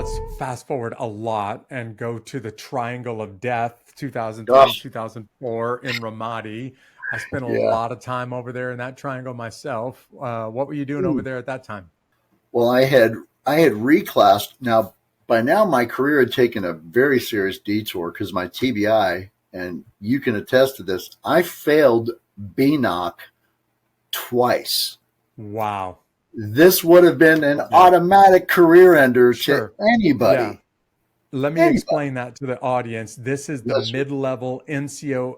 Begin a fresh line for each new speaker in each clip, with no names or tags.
let's fast forward a lot and go to the Triangle of Death, 2003,
Gosh,
2004 in Ramadi. I spent a
yeah.
lot of time over there in that triangle myself. What were you doing over there at that time?
Well, I had reclassed. Now, by now, my career had taken a very serious detour because my TBI, and you can attest to this, I failed BNOC twice.
Wow.
This would have been an
Yeah,
automatic career ender to
sure. Yeah.
anybody.
Let me
Anybody.
explain that to the audience. This is the
Yes, sir.
mid-level NCO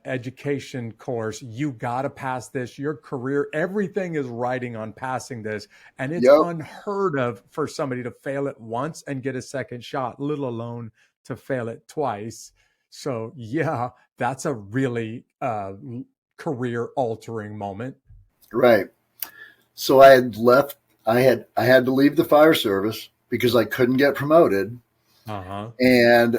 education course. You got to pass this. Your career, everything is riding on passing this. And it's
Yep.
unheard of for somebody to fail it once and get a second shot, let alone to fail it twice. So, yeah, that's a really career altering moment.
Right. So I had left. I had to leave the fire service because I couldn't get promoted.
Uh-huh.
And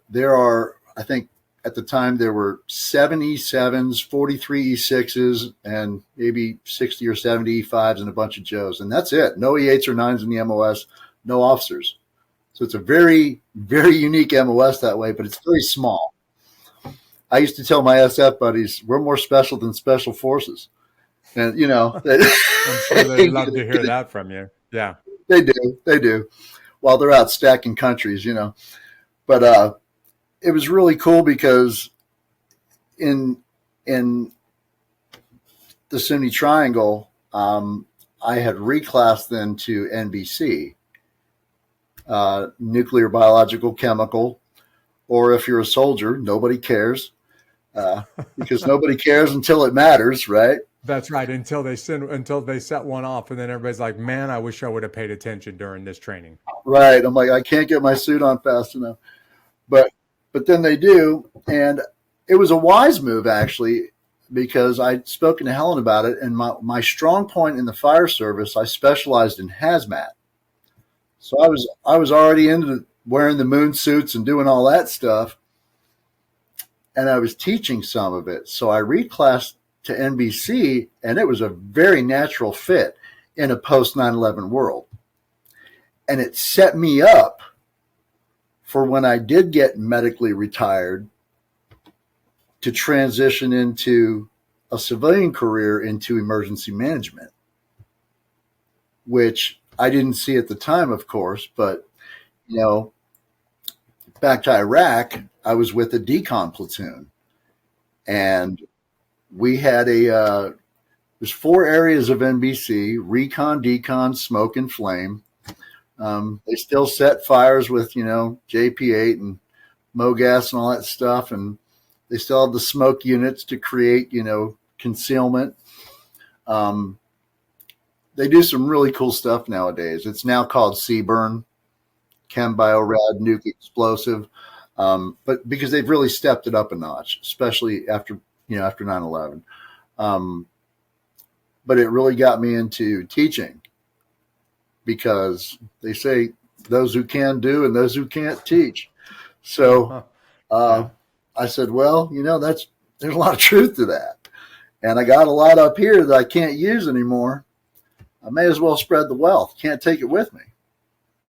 there are, I think at the time, there were 7 E7s, 43 E6s, and maybe 60 or 70 E5s and a bunch of Joes. And that's it. No E8s or 9s in the MOS, no officers. So it's a very, very unique MOS that way, but it's very small. I used to tell my SF buddies, we're more special than special forces. And,
I'm sure they'd love to hear that from you. Yeah.
they do. They do. While they're out stacking countries. But it was really cool because in the Sunni Triangle, I had reclassed then to NBC, nuclear, biological, chemical, or if you're a soldier, nobody cares because nobody cares until it matters, right?
That's right. Until they set one off, and then everybody's like, "Man, I wish I would have paid attention during this training."
Right. I'm like, I can't get my suit on fast enough, but then they do, and it was a wise move actually because I'd spoken to Helen about it, and my strong point in the fire service, I specialized in hazmat, so I was already into wearing the moon suits and doing all that stuff, and I was teaching some of it, so I reclassed to NBC, and it was a very natural fit in a post 9/11 world. And it set me up for when I did get medically retired to transition into a civilian career into emergency management, which I didn't see at the time, of course, but, you know, back to Iraq, I was with a decon platoon, and we had there's 4 areas of NBC: recon, decon, smoke, and flame. They still set fires with, JP8 and MOGAS and all that stuff. And they still have the smoke units to create, concealment. They do some really cool stuff nowadays. It's now called CBurn, Chem Biorad Nuke Explosive. But because they've really stepped it up a notch, especially after 9/11. But it really got me into teaching because they say those who can do and those who can't teach. So
Uh-huh. Yeah.
I said, well, there's a lot of truth to that. And I got a lot up here that I can't use anymore. I may as well spread the wealth. Can't take it with me.